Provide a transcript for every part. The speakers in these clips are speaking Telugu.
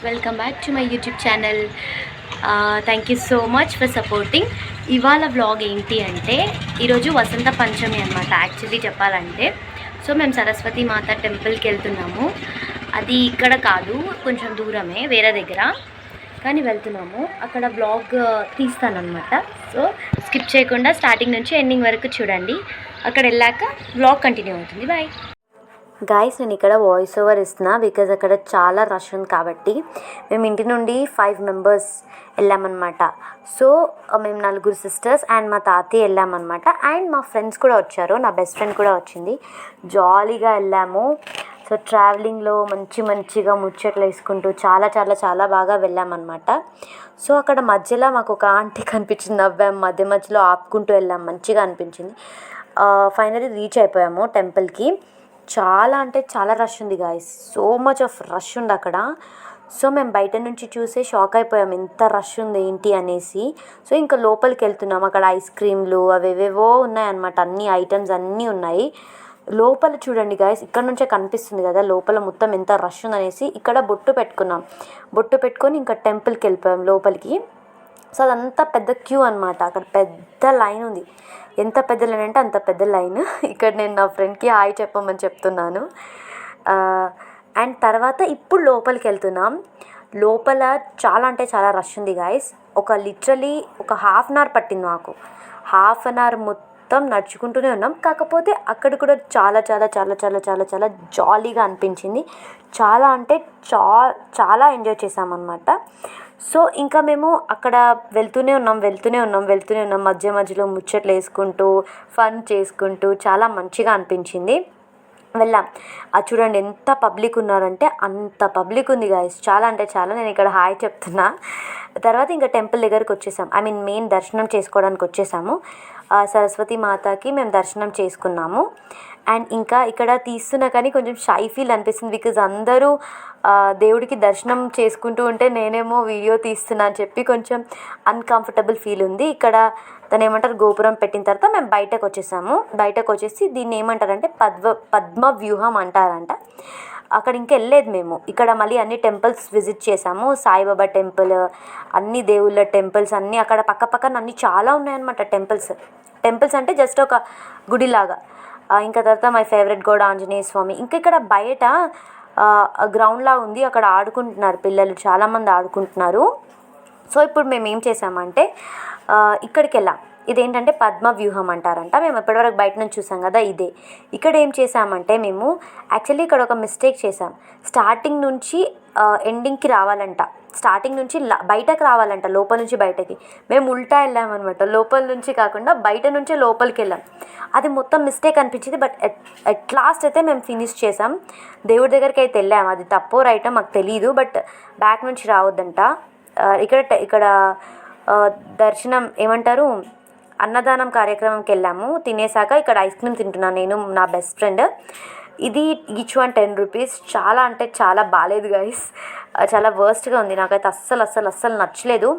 Welcome back to my YouTube channel. Thank you so much for supporting. ఇవాళ వ్లాగ్ ఏంటి అంటే ఈరోజు వసంత పంచమి అనమాట. యాక్చువల్లీ చెప్పాలంటే మేము సరస్వతి మాత టెంపుల్కి వెళ్తున్నాము. అది ఇక్కడ కాదు, కొంచెం దూరమే, వేరే దగ్గర, కానీ వెళ్తున్నాము. అక్కడ వ్లాగ్ తీస్తానమాట. సో స్కిప్ చేయకుండా స్టార్టింగ్ నుంచి ఎండింగ్ వరకు చూడండి. అక్కడ వెళ్ళాక వ్లాగ్ కంటిన్యూ అవుతుంది. Bye guys. నేను ఇక్కడ వాయిస్ ఓవర్ ఇస్తున్నా బికాజ్ అక్కడ చాలా రష్ ఉంది కాబట్టి. మేము ఇంటి నుండి 5 మెంబర్స్ వెళ్ళామన్నమాట. సో మేము 4 సిస్టర్స్ అండ్ మా తాతయ్య వెళ్ళామన్నమాట. అండ్ మా ఫ్రెండ్స్ కూడా వచ్చారు, నా బెస్ట్ ఫ్రెండ్ కూడా వచ్చింది. జాలీగా వెళ్ళాము. సో ట్రావెలింగ్లో మంచిగా ముచ్చట్లు వేసుకుంటూ చాలా చాలా చాలా బాగా వెళ్ళామన్నమాట. సో అక్కడ మధ్యలో మాకు ఒక ఆంటీ కనిపించింది, నవ్వాము, మధ్యలో ఆపుకుంటూ వెళ్ళాం, మంచిగా అనిపించింది. ఫైనల్లీ రీచ్ అయిపోయాము టెంపుల్కి. చాలా అంటే చాలా రష్ ఉంది guys, so much of rush ఉంది అక్కడ. సో మేము బయట నుంచి చూసే షాక్ అయిపోయాం, ఎంత రష్ ఉంది ఏంటి అనేసి. సో ఇంకా లోపలికి వెళ్తున్నాం. అక్కడ ఐస్ క్రీమ్లు అవేవేవో ఉన్నాయన్నమాట, అన్ని ఐటమ్స్ అన్నీ ఉన్నాయి. లోపల చూడండి గాయస్, ఇక్కడ నుంచే కనిపిస్తుంది కదా లోపల మొత్తం ఎంత రష్ ఉందనేసి. ఇక్కడ బొట్టు పెట్టుకున్నాం, బొట్టు పెట్టుకొని ఇంకా టెంపుల్కి వెళ్ళిపోయాం లోపలికి. సో అదంతా పెద్ద క్యూ అనమాట, అక్కడ పెద్ద లైన్ ఉంది. ఎంత పెద్ద లైన్ అంటే అంత పెద్ద లైన్. ఇక్కడ నేను నా ఫ్రెండ్కి హాయ్ చెప్పమని చెప్తున్నాను. అండ్ తర్వాత ఇప్పుడు లోపలికి వెళ్తున్నాం. లోపల చాలా అంటే చాలా రష్ ఉంది గాయస్. లిటరలీ ఒక హాఫ్ అన్ అవర్ పట్టింది మాకు. హాఫ్ అన్ అవర్ మొత్తం నడుచుకుంటూనే ఉన్నాం. కాకపోతే అక్కడ కూడా చాలా చాలా చాలా చాలా చాలా చాలా జాలీగా అనిపించింది. చాలా అంటే చాలా ఎంజాయ్ చేసామన్నమాట. సో ఇంకా మేము అక్కడ వెళ్తూనే ఉన్నాం. మధ్యలో ముచ్చట్లు వేసుకుంటూ ఫన్ చేసుకుంటూ చాలా మంచిగా అనిపించింది. వెళ్ళాం. అది చూడండి ఎంత పబ్లిక్ ఉన్నారంటే అంత పబ్లిక్ ఉంది గాయస్, చాలా అంటే చాలా. నేను ఇక్కడ హాయ్ చెప్తున్నా. తర్వాత ఇంకా టెంపుల్ దగ్గరికి వచ్చేసాం, మెయిన్ దర్శనం చేసుకోవడానికి వచ్చేసాము. సరస్వతి మాతకి మేము దర్శనం చేసుకున్నాము. అండ్ ఇంకా ఇక్కడ తీస్తున్నా కానీ కొంచెం షై ఫీల్ అనిపిస్తుంది బికాజ్ అందరూ దేవుడికి దర్శనం చేసుకుంటూ ఉంటే నేనేమో వీడియో తీస్తున్నా అని చెప్పి కొంచెం అన్కంఫర్టబుల్ ఫీల్ ఉంది. ఇక్కడ దాన్ని ఏమంటారు, గోపురం పెట్టిన తర్వాత మేము బయటకు వచ్చేసి దీన్ని ఏమంటారంటే పద్మ వ్యూహం అంటారంట. అక్కడ ఇంకా వెళ్ళలేదు మేము. ఇక్కడ మళ్ళీ అన్ని టెంపుల్స్ విజిట్ చేసాము. సాయిబాబా టెంపుల్, అన్ని దేవుళ్ళ టెంపుల్స్ అన్నీ అక్కడ పక్కన అన్నీ చాలా ఉన్నాయన్నమాట. టెంపుల్స్ అంటే జస్ట్ ఒక గుడిలాగా. ఇంకా తర్వాత మై ఫేవరెట్ గోడ్ ఆంజనేయ స్వామి. ఇంకా ఇక్కడ బయట గ్రౌండ్లా ఉంది, అక్కడ ఆడుకుంటున్నారు పిల్లలు, చాలామంది ఆడుకుంటున్నారు. సో ఇప్పుడు మేము ఏం చేసామంటే ఇక్కడికి వెళ్ళాం. ఇదేంటంటే పద్మ వ్యూహం అంటారంట. మేము ఎప్పటివరకు బయట నుంచి చూసాం కదా ఇదే. ఇక్కడ ఏం చేసామంటే మేము యాక్చువల్లీ ఇక్కడ ఒక మిస్టేక్ చేసాం. స్టార్టింగ్ నుంచి ఎండింగ్కి రావాలంట, స్టార్టింగ్ నుంచి బయటకు రావాలంట, లోపల నుంచి బయటకి. మేము ఉల్టా వెళ్ళామన్నమాట, లోపల నుంచి కాకుండా బయట నుంచే లోపలికి వెళ్ళాం. అది మొత్తం మిస్టేక్ అనిపించింది. బట్ ఎట్ లాస్ట్ అయితే మేము ఫినిష్ చేసాం. దేవుడి దగ్గరికి అయితే వెళ్ళాము, అది తప్పో రైటో మాకు తెలియదు. బట్ బ్యాక్ నుంచి రావద్దంట. ఇక్కడ దర్శనం ఏమంటారు, అన్నదానం కార్యక్రమంకి వెళ్ళాము. తినేసాక ఇక్కడ ఐస్ క్రీమ్ తింటున్నాను నేను, నా బెస్ట్ ఫ్రెండ్. ఇది ఈచ్ వన్ 10 రూపీస్. చాలా అంటే చాలా బాగాలేదు గైస్, చాలా వర్స్ట్గా ఉంది. నాకైతే అస్సలు నచ్చలేదు.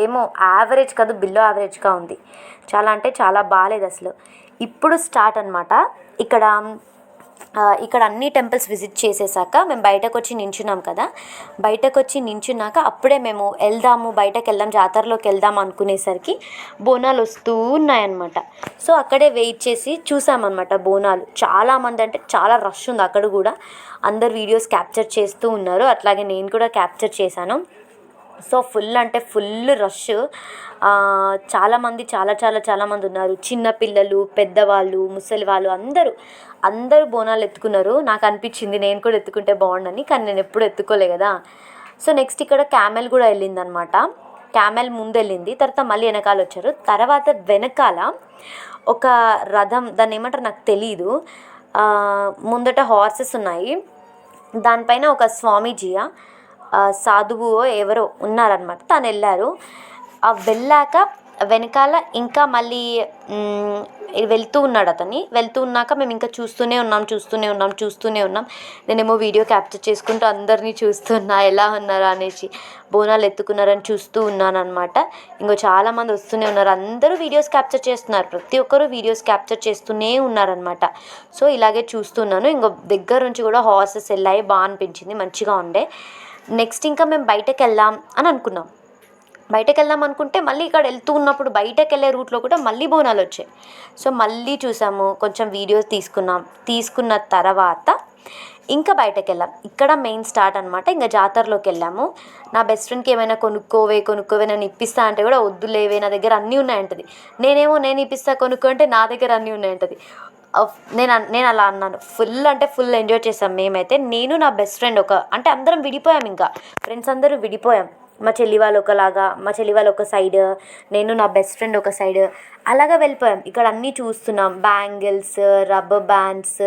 ఏమో యావరేజ్ కాదు, బిలో యావరేజ్గా ఉంది. చాలా అంటే చాలా బాగాలేదు అసలు. ఇప్పుడు స్టార్ట్ అనమాట. ఇక్కడ అన్ని టెంపుల్స్ విజిట్ చేసేసాక మేము బయటకు వచ్చి నించున్నాం కదా. బయటకు వచ్చి నించున్నాక అప్పుడే మేము బయటకు వెళ్దాం, జాతరలోకి వెళ్దాం అనుకునేసరికి బోనాలు వస్తూ ఉన్నాయన్నమాట. సో అక్కడే వెయిట్ చేసి చూసామన్నమాట బోనాలు. చాలామంది అంటే చాలా రష్ ఉంది అక్కడ కూడా. అందరు వీడియోస్ క్యాప్చర్ చేస్తూ ఉన్నారు, అట్లాగే నేను కూడా క్యాప్చర్ చేశాను. సో ఫుల్ అంటే ఫుల్ రష్. చాలామంది చాలామంది ఉన్నారు. చిన్నపిల్లలు, పెద్దవాళ్ళు, ముసలి వాళ్ళు అందరూ బోనాలు ఎత్తుకున్నారు. నాకు అనిపించింది నేను కూడా ఎత్తుకుంటే బాగుండని, కానీ నేను ఎప్పుడు ఎత్తుకోలే కదా. సో నెక్స్ట్ ఇక్కడ క్యామెల్ కూడా వెళ్ళిందనమాట. క్యామెల్ ముందు వెళ్ళింది, తర్వాత మళ్ళీ వెనకాల వచ్చారు. తర్వాత వెనకాల ఒక రథం, దాన్ని ఏమంటారు నాకు తెలీదు, ముందట హార్సెస్ ఉన్నాయి. దానిపైన ఒక స్వామీజీయా సాధువు ఎవరో ఉన్నారనమాట, తను వెళ్ళారు. వెళ్ళాక వెనకాల ఇంకా మళ్ళీ వెళ్తూ ఉన్నాడు అతన్ని. వెళ్తూ ఉన్నాక మేము ఇంకా చూస్తూనే ఉన్నాం. నేనేమో వీడియో క్యాప్చర్ చేసుకుంటూ అందరినీ చూస్తున్నా ఎలా ఉన్నారా అనేసి, బోనాలు ఎత్తుకున్నారని చూస్తూ ఉన్నాను అనమాట. ఇంకో చాలామంది వస్తూనే ఉన్నారు, అందరూ వీడియోస్ క్యాప్చర్ చేస్తున్నారు, ప్రతి ఒక్కరూ వీడియోస్ క్యాప్చర్ చేస్తూనే ఉన్నారనమాట. సో ఇలాగే చూస్తున్నాను. ఇంకో దగ్గర నుంచి కూడా హార్సెస్ వెళ్ళాయి, బాగా అనిపించింది, మంచిగా ఉండే. నెక్స్ట్ ఇంకా మేము బయటకు వెళ్దాం అని అనుకున్నాం. బయటకు వెళ్దాం అనుకుంటే మళ్ళీ ఇక్కడ వెళ్తూ ఉన్నప్పుడు బయటకు వెళ్ళే రూట్లో కూడా మళ్ళీ బోనాలు వచ్చాయి. సో మళ్ళీ చూసాము, కొంచెం వీడియోస్ తీసుకున్న తర్వాత ఇంకా బయటకు వెళ్ళాం. ఇక్కడ మెయిన్ స్టార్ట్ అనమాట. ఇంకా జాతరలోకి వెళ్ళాము. నా బెస్ట్ ఫ్రెండ్కి ఏమైనా కొనుక్కోవే నేను ఇప్పిస్తా అంటే కూడా వద్దులేవే, నా దగ్గర అన్నీ ఉన్నాయంటది. నేను ఇప్పిస్తా కొనుక్కో అంటే నా దగ్గర అన్నీ ఉన్నాయంటది. నేను అలా అన్నాను. ఫుల్ ఎంజాయ్ చేసాం మేమైతే. నేను నా బెస్ట్ ఫ్రెండ్ అంటే అందరం విడిపోయాం, ఇంకా ఫ్రెండ్స్ అందరూ విడిపోయాం. మా చెల్లి వాళ్ళు ఒకలాగా, మా చెల్లి వాళ్ళు ఒక సైడ్, నేను నా బెస్ట్ ఫ్రెండ్ ఒక సైడ్, అలాగా వెళ్ళిపోయాం. ఇక్కడ అన్నీ చూస్తున్నాం. Bangles, rubber bands,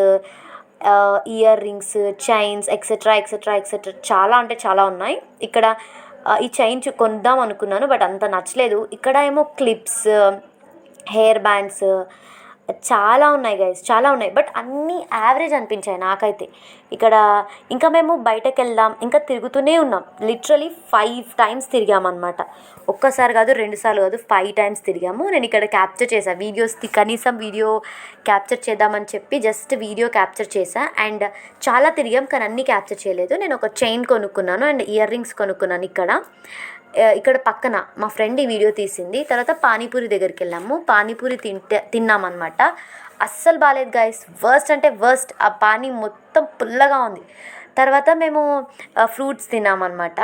ear rings, chains, etcetera etcetera etcetera చాలా అంటే చాలా ఉన్నాయి. ఇక్కడ ఈ చైన్ కొందాం అనుకున్నాను, బట్ అంత నచ్చలేదు. ఇక్కడ ఏమో క్లిప్స్, హెయిర్ బ్యాండ్స్ చాలా ఉన్నాయి గైస్, చాలా ఉన్నాయి. బట్ అన్నీ యావరేజ్ అనిపించాయి నాకైతే. ఇక్కడ ఇంకా మేము బయటకు వెళ్దాం, ఇంకా తిరుగుతూనే ఉన్నాం. Literally 5 times తిరిగామన్నమాట. ఒక్కసారి కాదు, 2 సార్లు కాదు, 5 times తిరిగాము. నేను ఇక్కడ క్యాప్చర్ చేశాను వీడియోస్కి, కనీసం వీడియో క్యాప్చర్ చేద్దామని చెప్పి జస్ట్ వీడియో క్యాప్చర్ చేశాను. అండ్ చాలా తిరిగాం, కానీ అన్నీ క్యాప్చర్ చేయలేదు. నేను ఒక చైన్ కొనుక్కున్నాను అండ్ ఇయర్ రింగ్స్ కొనుక్కున్నాను. ఇక్కడ పక్కన మా ఫ్రెండ్ ఈ వీడియో తీసింది. తర్వాత పానీపూరి దగ్గరికి వెళ్ళాము. పానీపూరి తిన్నామన్నమాట. అస్సలు బాగాలేదు గైస్, వర్స్ట్ అంటే వర్స్ట్. ఆ పానీ మొత్తం పుల్లగా ఉంది. తర్వాత మేము ఫ్రూట్స్ తిన్నామన్నమాట.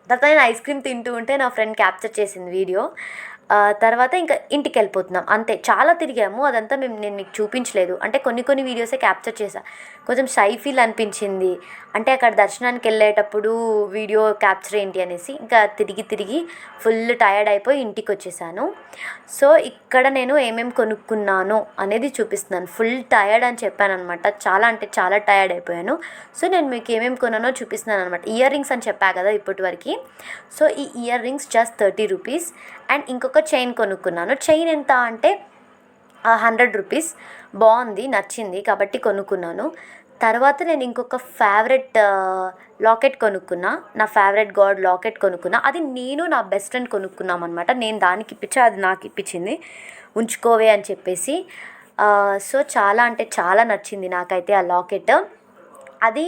తర్వాత నేను ఐస్ క్రీమ్ తింటూ ఉంటే నా ఫ్రెండ్ క్యాప్చర్ చేసింది వీడియో. తర్వాత ఇంకా ఇంటికి వెళ్ళిపోతున్నాం అంతే. చాలా తిరిగాము, అదంతా నేను మీకు చూపించలేదు. అంటే కొన్ని వీడియోసే క్యాప్చర్ చేశాను. కొంచెం షై ఫీల్ అనిపించింది. అంటే అక్కడ దర్శనానికి వెళ్ళేటప్పుడు వీడియో క్యాప్చర్ ఏంటి అనేసి ఇంకా తిరిగి ఫుల్ టయర్డ్ అయిపోయి ఇంటికి వచ్చేసాను. సో ఇక్కడ నేను ఏమేమి కొనుక్కున్నాను అనేది చూపిస్తున్నాను. ఫుల్ టయర్డ్ అని చెప్పాను అనమాట. చాలా అంటే చాలా టయర్డ్ అయిపోయాను. సో నేను మీకు ఏమేమి కొన్నానో చూపిస్తున్నాను అనమాట. ఇయర్ రింగ్స్ అని చెప్పా కదా ఇప్పటివరకు. సో ఈ ear rings just 30 rupees. And ఇంకొక చైన్ కొనుక్కున్నాను. చైన్ ఎంత అంటే 100 రూపీస్. బాగుంది, నచ్చింది కాబట్టి కొనుక్కున్నాను. తర్వాత నేను ఇంకొక ఫేవరెట్ లాకెట్ కొనుక్కున్నా. నా ఫేవరెట్ గాడ్ లాకెట్ కొనుక్కున్నా. అది నేను నా బెస్ట్ ఫ్రెండ్ కొనుక్కున్నాం అనమాట. నేను దానికి ఇప్పించా, అది నాకు ఇప్పించింది. ఉంచుకోవే అని చెప్పేసి. సో చాలా అంటే చాలా నచ్చింది నాకైతే ఆ లాకెట్. అది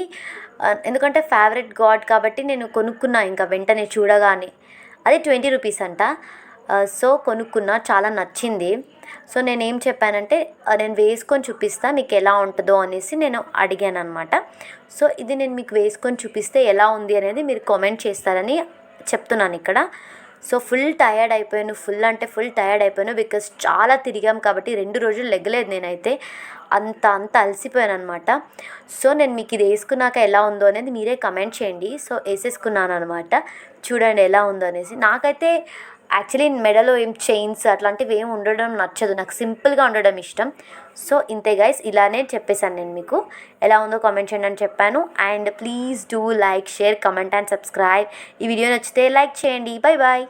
ఎందుకంటే ఫేవరెట్ గాడ్ కాబట్టి నేను కొనుక్కున్నా ఇంకా వెంటనే చూడగానే. అది 20 రూపీస్ అంట. సో కొనుక్కున్నా, చాలా నచ్చింది. సో నేనేం చెప్పానంటే నేను వేసుకొని చూపిస్తా మీకు ఎలా ఉంటుందో అనేసి నేను అడిగాను అనమాట. సో ఇది నేను మీకు వేసుకొని చూపిస్తే ఎలా ఉంది అనేది మీరు కామెంట్ చేస్తారని చెప్తున్నాను ఇక్కడ. సో ఫుల్ టయర్డ్ అయిపోయాను, ఫుల్ టయర్డ్ అయిపోయాను. బికాస్ చాలా తిరిగాం కాబట్టి 2 రోజులు లెగ్గలేదు నేనైతే. అంత అలసిపోయాను అనమాట. సో నేను మీకు ఇది వేసుకున్నాక ఎలా ఉందో అనేది మీరే కమెంట్ చేయండి. సో వేసేసుకున్నాను అనమాట. చూడండి ఎలా ఉందో అనేసి. నాకైతే యాక్చువల్లీ మెడలో ఏం చైన్స్ అట్లాంటివి ఏం ఉండడం నచ్చదు, నాకు సింపుల్గా ఉండడం ఇష్టం. సో ఇంతే గైస్, ఇలానే చెప్పేశాను నేను మీకు. ఎలా ఉందో కామెంట్ చేయండి అని చెప్పాను. And please do like, share, comment and subscribe. ఈ వీడియో నచ్చితే లైక్ చేయండి. బాయ్.